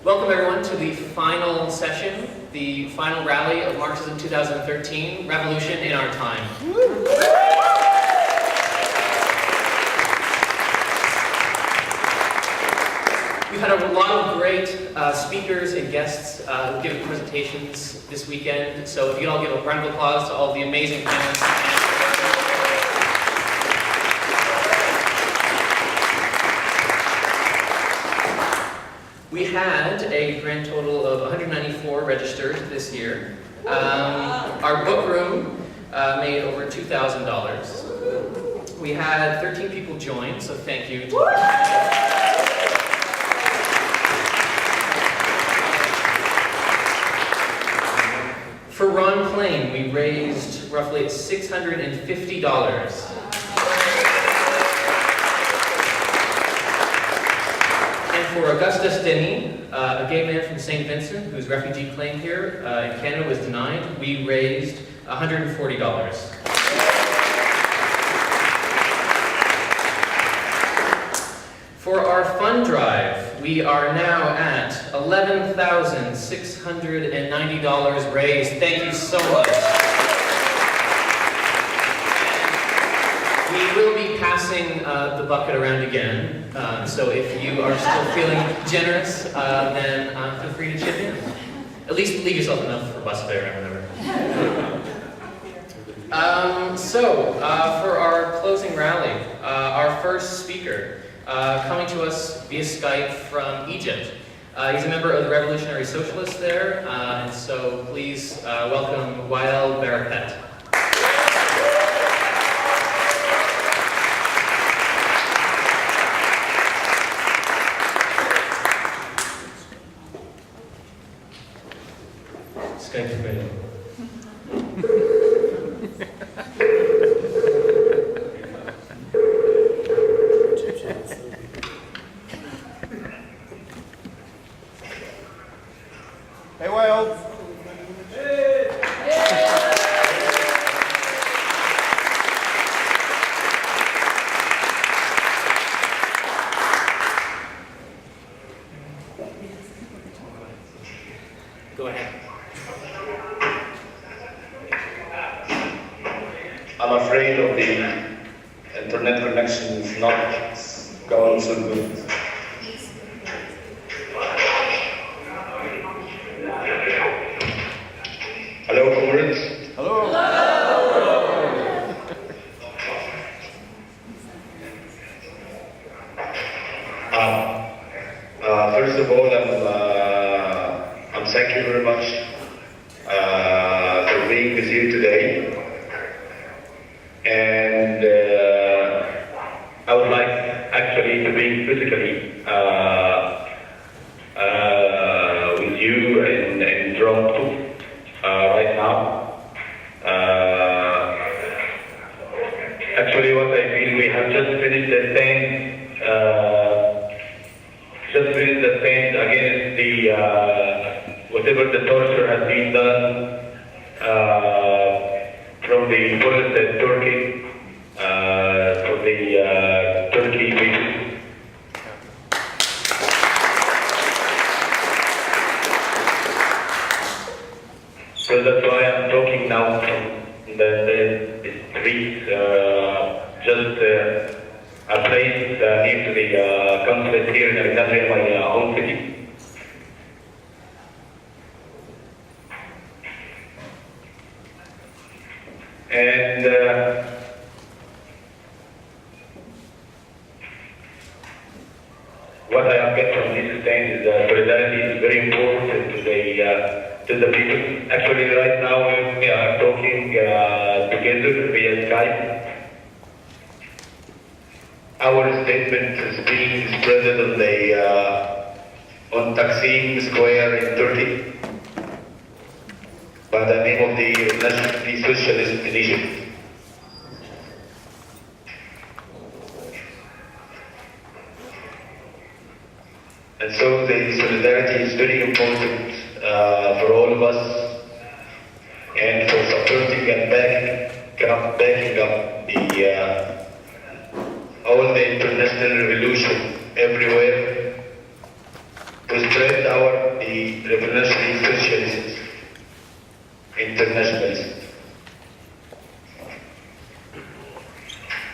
Welcome everyone to the final session, the final rally of Marxism 2013, Revolution in Our Time. We've had a lot of great speakers and guests who give presentations this weekend, so if you could all give a round of applause to all the amazing panelists. We had a grand total of 194 registered this year. Our book room made over $2,000. We had 13 people join, so thank you to For Ron Plain, we raised roughly $650. For Augustus Denis, a gay man from St. Vincent whose refugee claim here in Canada was denied, we raised $140. For our fund drive, we are now at $11,690 raised. Thank you so much. We will be passing the bucket around again, so if you are still feeling generous, then feel free to chip in. At least leave yourself enough for bus fare and whatever. For our closing rally, our first speaker, coming to us via Skype from Egypt. He's a member of the Revolutionary Socialists there, and so please welcome Wael Barakat. Skype is ready. Hey, Wael. Go ahead. I'm afraid of the internet connection is not going so good. Hello, comrades. Hello. First of all, I'm thank you very much for being with you today. And I would like actually to be physically with you in Toronto right now. Actually, what I feel, we have just finished the stand against the whatever the torture has been done from the police in Turkey for the Turkey people. So that's why I'm talking now from the streets, just a place near to the consulate here in Alexandria, my own city. And what I have get from this stand is that solidarity is very important to the people. Actually, right now we are talking together via Skype. Our statement is being spread on Taksim Square in Turkey by the name of the Socialist in Egypt. And so the solidarity is very important for all of us, and for supporting and backing up all the international revolution everywhere to spread our the revolutionary socialists, internationalists.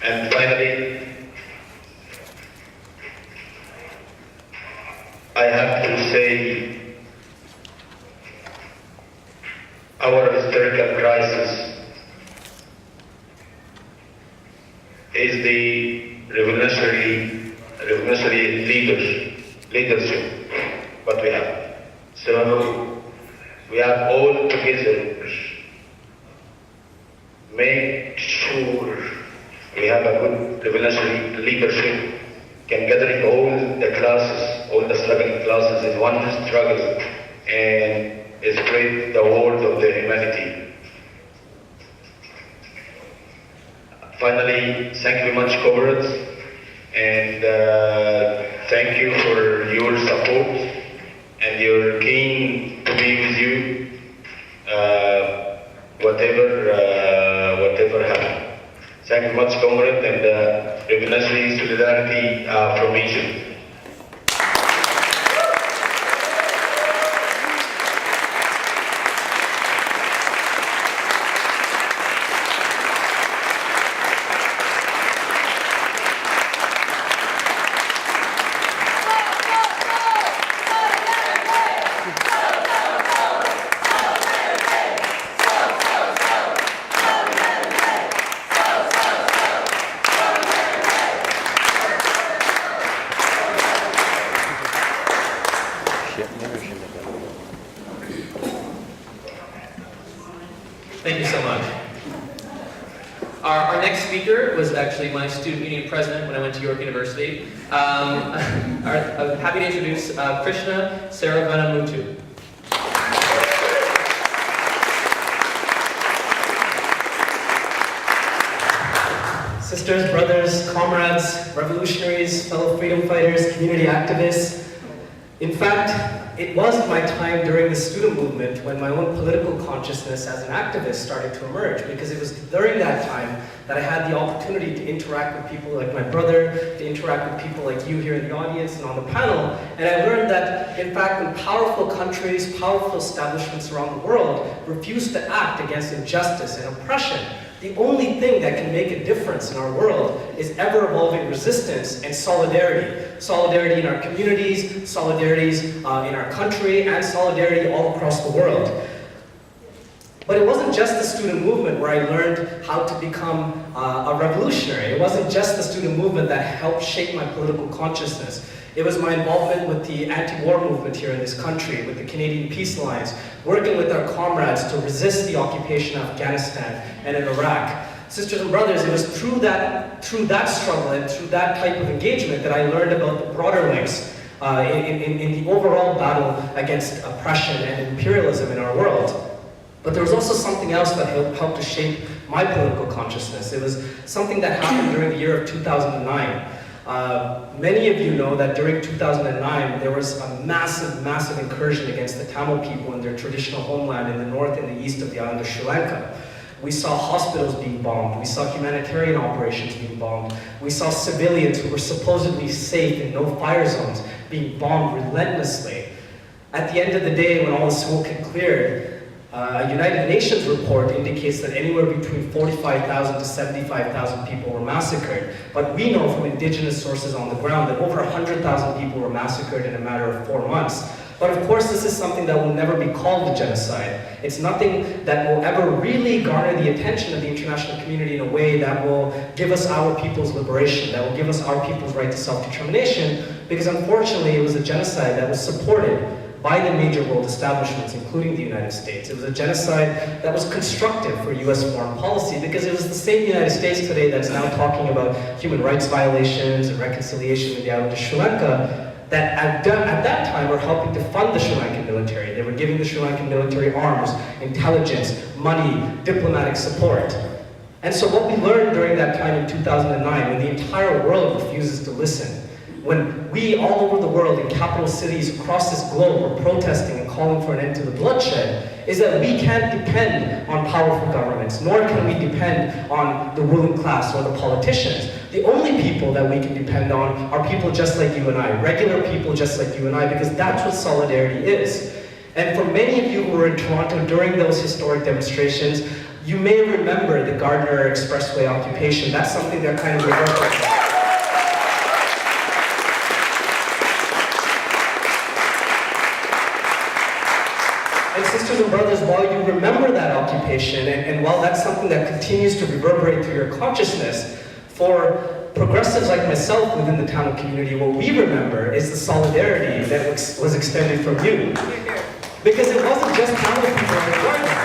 And finally, I have to say our historical crisis is the revolutionary leadership what we have. So we have all together make sure we have a good revolutionary leadership, can gathering all the classes, all the struggling classes in one struggle and spread the word of the humanity. Finally, thank you very much, comrades, and thank you for your support and your keen to be with you, whatever happens. Thank you very much, comrade, and revolutionary solidarity from Egypt. Thank you so much. Our next speaker was actually my student union president when I went to York University. I'm happy to introduce Krishna Saravanamuthu. Sisters, brothers, comrades, revolutionaries, fellow freedom fighters, community activists. In fact, it was my time during the student movement when my own political consciousness as an activist started to emerge, because it was during that time that I had the opportunity to interact with people like my brother, to interact with people like you here in the audience and on the panel, and I learned that, in fact, when powerful countries, powerful establishments around the world refuse to act against injustice and oppression, the only thing that can make a difference in our world is ever-evolving resistance and solidarity. Solidarity in our communities, solidarities in our country, and solidarity all across the world. But it wasn't just the student movement where I learned how to become a revolutionary. It wasn't just the student movement that helped shape my political consciousness. It was my involvement with the anti-war movement here in this country, with the Canadian Peace Alliance, working with our comrades to resist the occupation of Afghanistan and in Iraq. Sisters and brothers, it was through that struggle and through that type of engagement that I learned about the broader links in the overall battle against oppression and imperialism in our world. But there was also something else that helped to shape my political consciousness. It was something that happened during the year of 2009. Many of you know that during 2009, there was a massive incursion against the Tamil people in their traditional homeland in the north and the east of the island of Sri Lanka. We saw hospitals being bombed. We saw humanitarian operations being bombed. We saw civilians who were supposedly safe in no-fire zones being bombed relentlessly. At the end of the day, when all the smoke had cleared, a United Nations report indicates that anywhere between 45,000 to 75,000 people were massacred. But we know from indigenous sources on the ground that over 100,000 people were massacred in a matter of 4 months. But of course, this is something that will never be called a genocide. It's nothing that will ever really garner the attention of the international community in a way that will give us our people's liberation, that will give us our people's right to self-determination, because unfortunately, it was a genocide that was supported by the major world establishments, including the United States. It was a genocide that was constructive for US foreign policy, because it was the same United States today that's now talking about human rights violations and reconciliation in the island of Sri Lanka, that at that time were helping to fund the Sri Lankan military. They were giving the Sri Lankan military arms, intelligence, money, diplomatic support. And so what we learned during that time in 2009, when the entire world refuses to listen, when we all over the world in capital cities across this globe were protesting and calling for an end to the bloodshed, is that we can't depend on powerful governments, nor can we depend on the ruling class or the politicians. The only people that we can depend on are people just like you and I, regular people just like you and I, because that's what solidarity is. And for many of you who were in Toronto during those historic demonstrations, you may remember the Gardner Expressway occupation. That's something that kind of reverberates. And sisters and brothers, while you remember that occupation, and while that's something that continues to reverberate through your consciousness, for progressives like myself within the Tamil community, what we remember is the solidarity that was extended from you. Because it wasn't just Tamil people in the Gardner.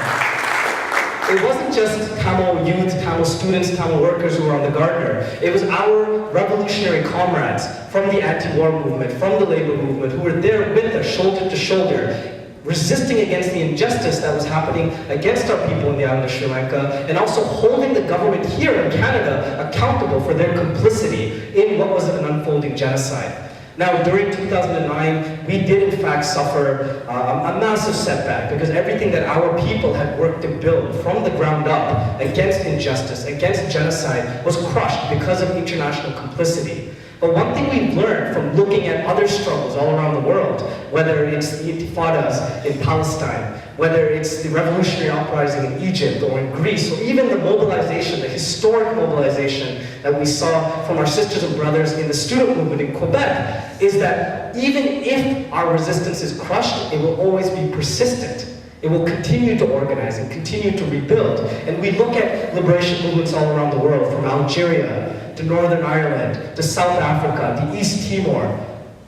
It wasn't just Tamil youth, Tamil students, Tamil workers who were on the Gardner. It was our revolutionary comrades from the anti-war movement, from the labor movement, who were there with us, shoulder to shoulder, resisting against the injustice that was happening against our people in the island of Sri Lanka, and also holding the government here in Canada accountable for their complicity in what was an unfolding genocide. Now, during 2009, we did in fact suffer a massive setback because everything that our people had worked to build from the ground up against injustice, against genocide, was crushed because of international complicity. But one thing we've learned from looking at other struggles all around the world, whether it's the intifadas in Palestine, whether it's the revolutionary uprising in Egypt or in Greece, or even the mobilization, the historic mobilization that we saw from our sisters and brothers in the student movement in Quebec, is that even if our resistance is crushed, it will always be persistent. It will continue to organize and continue to rebuild. And we look at liberation movements all around the world, from Algeria to Northern Ireland, to South Africa, to East Timor,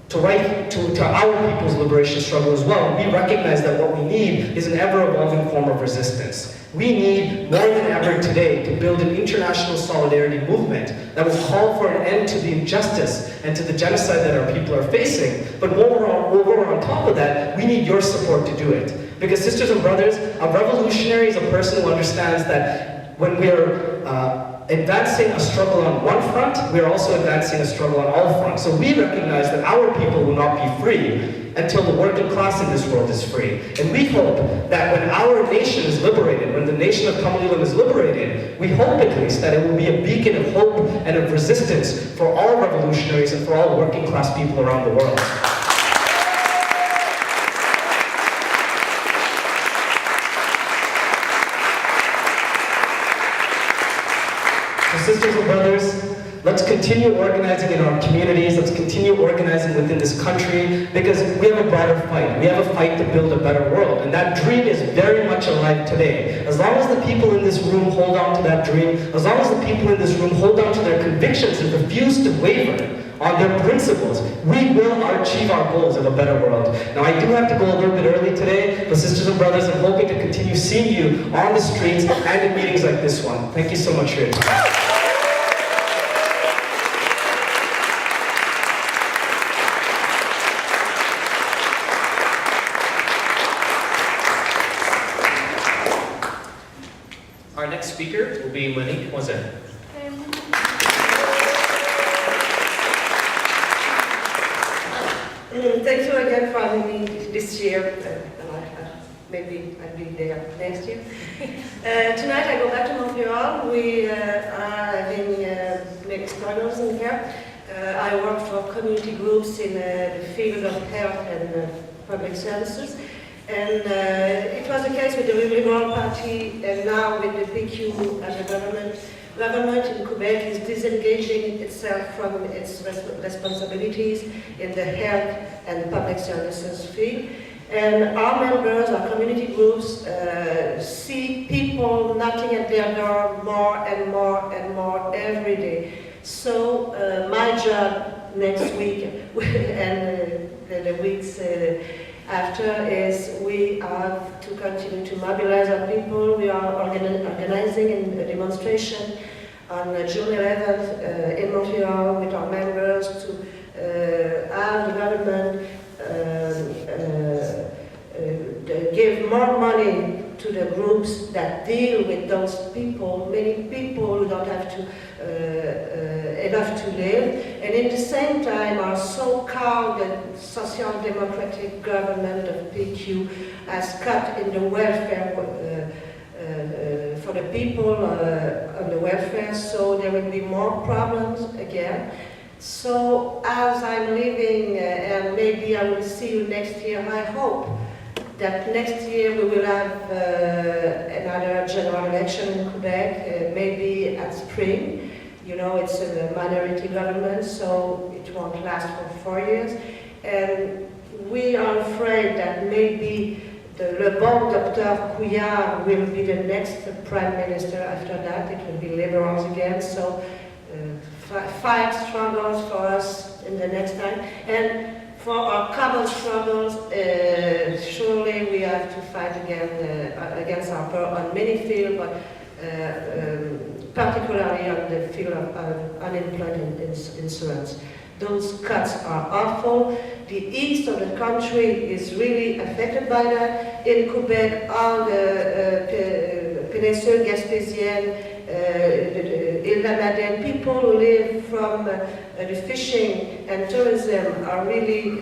to our people's liberation struggle as well. We recognize that what we need is an ever-evolving form of resistance. We need, more than ever today, to build an international solidarity movement that will call for an end to the injustice and to the genocide that our people are facing. But over on top of that, we need your support to do it. Because sisters and brothers, a revolutionary is a person who understands that when we are advancing a struggle on one front, we are also advancing a struggle on all fronts. So we recognize that our people will not be free until the working class in this world is free. And we hope that when our nation is liberated, when the nation of Tamil is liberated, we hope at least that it will be a beacon of hope and of resistance for all revolutionaries and for all working class people around the world. Sisters and brothers, let's continue organizing in our communities, let's continue organizing within this country, because we have a broader fight. We have a fight to build a better world, and that dream is very much alive today. As long as the people in this room hold on to that dream, as long as the people in this room hold on to their convictions and refuse to waver on their principles, we will achieve our goals of a better world. Now, I do have to go a little bit early today, but sisters and brothers, I'm hoping to continue seeing you on the streets and in meetings like this one. Thank you so much for your time. Our next speaker will be Monique Moisin. Thank you again for having me this year. Maybe I'll be there next year. Tonight I go back to Montreal. We are having many struggles in here. I work for community groups in the field of health and public services. And it was the case with the Liberal Party, and now with the PQ as a government. Government in Quebec is disengaging itself from its responsibilities in the health and public services field. And our members, our community groups, see people knocking at their door more and more and more every day. So my job next week and the weeks after is we have to continue to mobilize our people. We are organizing a demonstration on June 11th in Montreal with our members to have the government give more money to the groups that deal with those people, many people who don't have to enough to live, and at the same time our so-called social democratic government of PQ has cut in the welfare for the people on the welfare, so there will be more problems again. So as I'm leaving, and maybe I will see you next year, I hope that next year we will have another general election in Quebec, maybe at spring. You know, it's a minority government, so it won't last for 4 years. And we are afraid that maybe le bon Dr. Couillard will be the next prime minister after that. It will be liberals again. So 5 struggles for us in the next time. And for our common struggles, surely we have to fight again against our power on many fields, but particularly on the field of unemployment insurance. Those cuts are awful. The east of the country is really affected by that. In Quebec, all the Péninsule Gaspésienne, Île-de-la-Madeleine, people who live from the fishing and tourism are really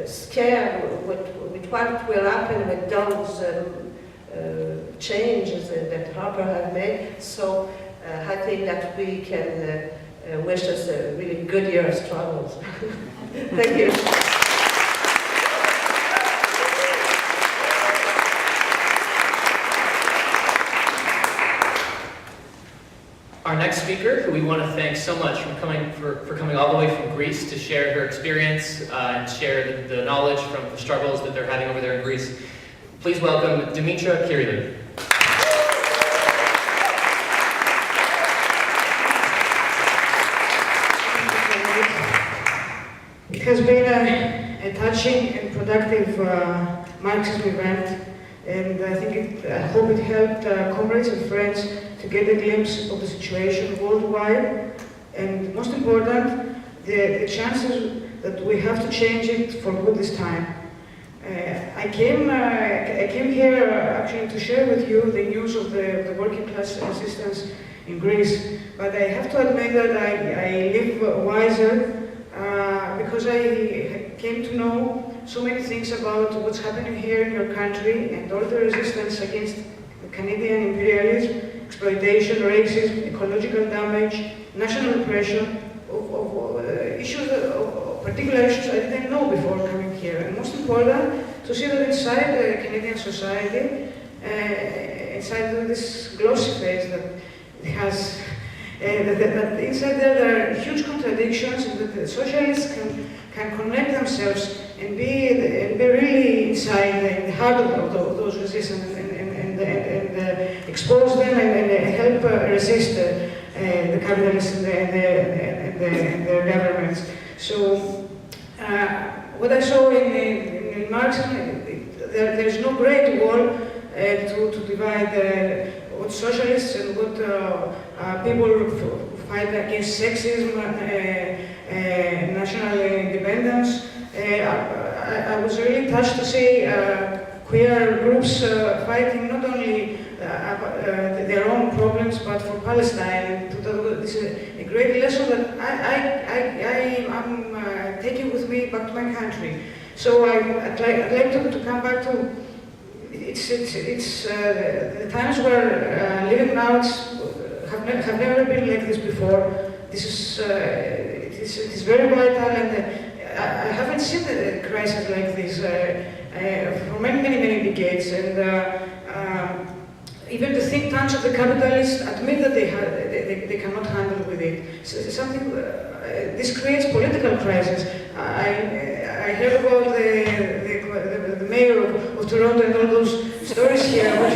scared with what will happen with those changes that Harper have made. So I think that we can wish us a really good year of struggles. Thank you. Our next speaker, who we want to thank so much for coming all the way from Greece to share her experience and share the knowledge from the struggles that they're having over there in Greece. Please welcome Dimitra Kyrilou. It has been a touching and productive Marxism event, and I hope it helped comrades and friends to get a glimpse of the situation worldwide, and most important, the chances that we have to change it for good this time. I came here actually to share with you the news of the working class resistance in Greece, but I have to admit that I live wiser because I came to know so many things about what's happening here in your country and all the resistance against Canadian imperialism, exploitation, racism, ecological damage, national oppression, particular issues I didn't know before coming here. And most important, to see that inside Canadian society, inside this glossy face that it has, that inside there are huge contradictions, and that the socialists can connect themselves and be really inside the heart of those resistance and expose them and help resist the capitalists and the governments. So what I saw in Marxism, there's no great wall to divide what socialists and what people who fight against sexism, national independence. I was really touched to see queer groups fighting not only their own problems but for Palestine. This is a great lesson that I'm taking with me back to my country. So I'd like to come back to the times we're living now have never been like this before. This is it is very vital, and I haven't seen a crisis like this for many decades. And even the think tanks of the capitalists admit that they cannot handle with it. So something this creates political crisis. I heard about the mayor of Toronto and all those stories here, which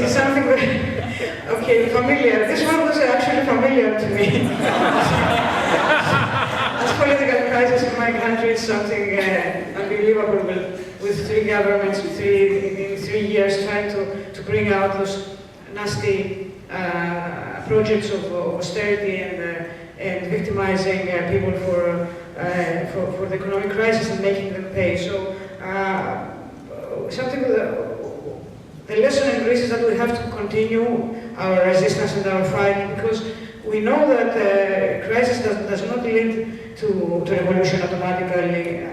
is something very familiar. This one was actually familiar to me. This political crisis in my country is something unbelievable. With 3 governments in 3 years trying to bring out those nasty projects of austerity and victimizing people for the economic crisis and making them pay. So the lesson in Greece is that we have to continue our resistance and our fight, because we know that crisis does not lead to revolution automatically.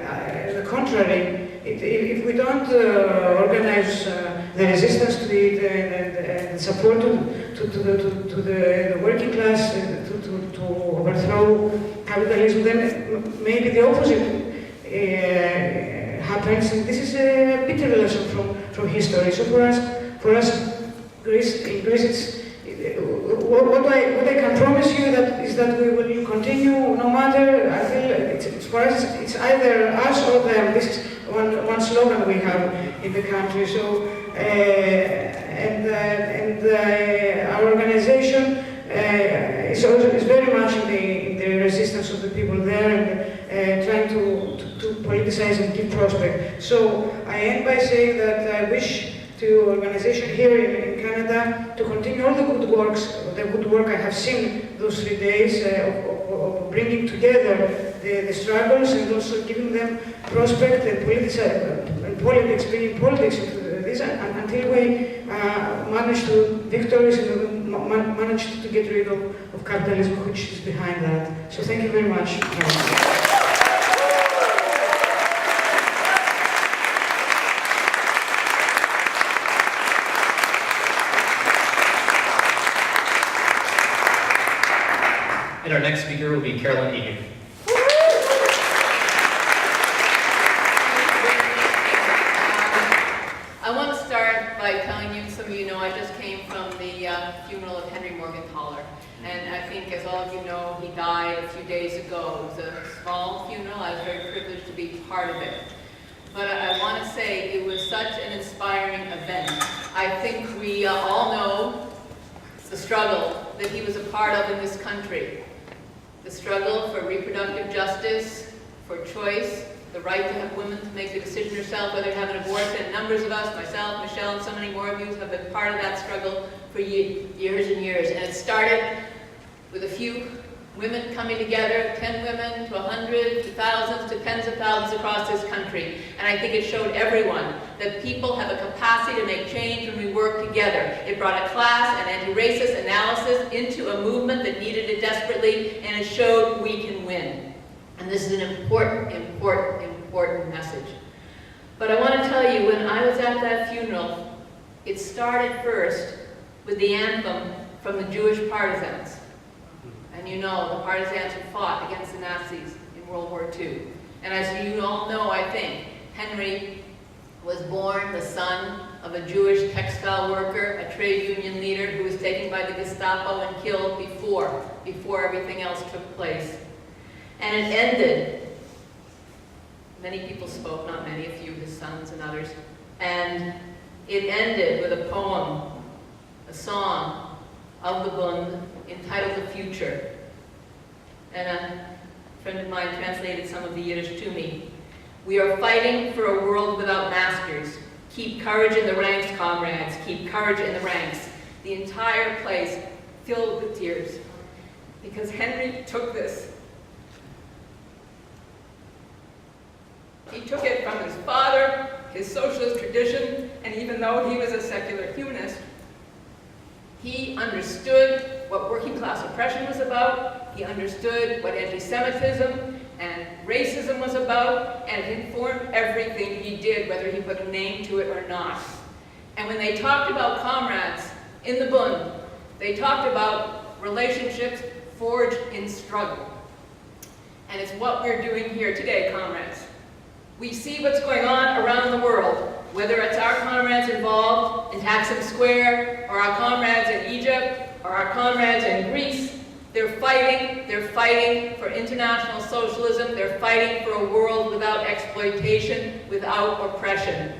The contrary, if we don't organize the resistance to it and support to the working class to overthrow capitalism, then maybe the opposite happens, and this is a bitter lesson from history. So for us, Greece, in Greece, it's what I can promise you is that we will continue no matter. I feel it's for us. It's either us or them. This is one slogan we have in the country. So our organization is very much in the resistance of the people there and trying to politicize and give prospect. So I end by saying that I wish to organization here in Canada to continue all the good work I have seen those 3 days of bringing together the struggles and also giving them prospect and politics, bringing politics into this until we manage to victories and manage to get rid of capitalism, which is behind that. So thank you very much. And our next speaker will be Carolyn Egan. I want to start by telling you, some of you know, I just came from the funeral of Henry Morgenthaler. And I think, as all of you know, he died a few days ago. It was a small funeral. I was very privileged to be part of it. But I want to say it was such an inspiring event. I think we all know the struggle that he was a part of in this country. The struggle for reproductive justice, for choice, the right to have women to make the decision herself whether to have an abortion. Numbers of us, myself, Michelle, and so many more of you have been part of that struggle for years and years. And it started with a few women coming together, 10 women to 100 to thousands to tens of thousands across this country. And I think it showed everyone that people have a capacity to make change when we work together. It brought a class and anti-racist analysis into a movement that needed it desperately, and it showed we can win. And this is an important, important, important message. But I want to tell you, when I was at that funeral, it started first with the anthem from the Jewish partisans. And you know, the partisans who fought against the Nazis in World War II. And as you all know, I think, Henry was born the son of a Jewish textile worker, a trade union leader who was taken by the Gestapo and killed before everything else took place. And it ended, many people spoke, not many, a few, his sons and others, and it ended with a poem, a song of the Bund entitled The Future. And a friend of mine translated some of the Yiddish to me. We are fighting for a world without masters. Keep courage in the ranks, comrades. Keep courage in the ranks. The entire place filled with tears because Henry took this. He took it from his father, his socialist tradition, and even though he was a secular humanist, he understood what working class oppression was about, he understood what anti-Semitism and racism was about, and it informed everything he did, whether he put a name to it or not. And when they talked about comrades in the Bund, they talked about relationships forged in struggle. And it's what we're doing here today, comrades. We see what's going on around the world, whether it's our comrades involved in Taksim Square, or our comrades in Egypt, or our comrades in Greece. They're fighting for international socialism. They're fighting for a world without exploitation, without oppression.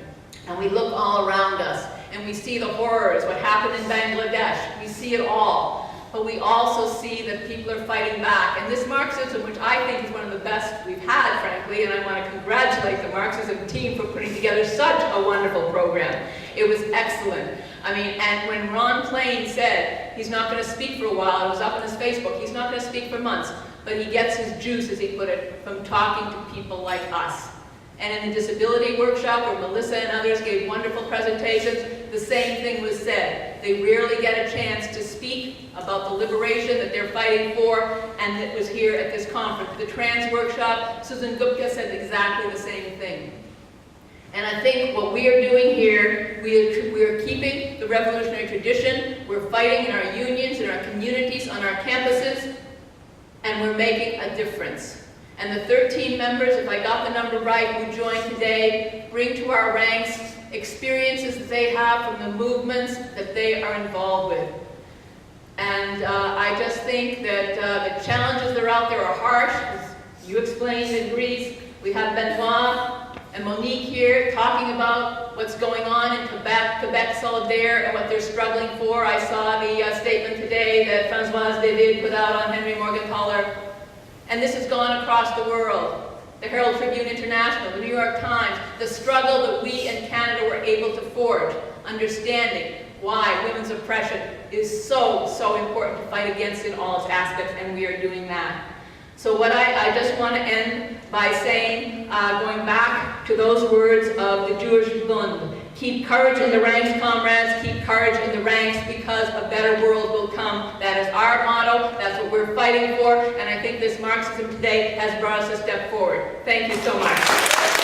And we look all around us, and we see the horrors, what happened in Bangladesh. We see it all. But we also see that people are fighting back. And this Marxism, which I think is one of the best we've had, frankly, and I want to congratulate the Marxism team for putting together such a wonderful program. It was excellent. I mean, and when Ron Plain said he's not going to speak for a while, it was up on his Facebook, he's not going to speak for months, but he gets his juice, as he put it, from talking to people like us. And in the disability workshop, where Melissa and others gave wonderful presentations, the same thing was said. They rarely get a chance to speak about the liberation that they're fighting for, and it was here at this conference. The trans workshop, Susan Gupta said exactly the same thing. And I think what we are doing here, we are keeping the revolutionary tradition, we're fighting in our unions, in our communities, on our campuses, and we're making a difference. And the 13 members, if I got the number right, who joined today, bring to our ranks experiences that they have from the movements that they are involved with. And I just think that the challenges that are out there are harsh. As you explained in Greece, we have Benoit and Monique here talking about what's going on in Quebec Solidaire and what they're struggling for. I saw the statement today that Françoise David put out on Henry Morgentaler. And this has gone across the world. The Herald Tribune International, the New York Times, the struggle that we in Canada were able to forge, understanding why women's oppression is so important to fight against in all its aspects, and we are doing that. So what I just want to end by saying, going back to those words of the Jewish Bund, keep courage in the ranks, comrades, keep courage in the ranks, because a better world will come. That is our motto, that's what we're fighting for, and I think this Marxism today has brought us a step forward. Thank you so much.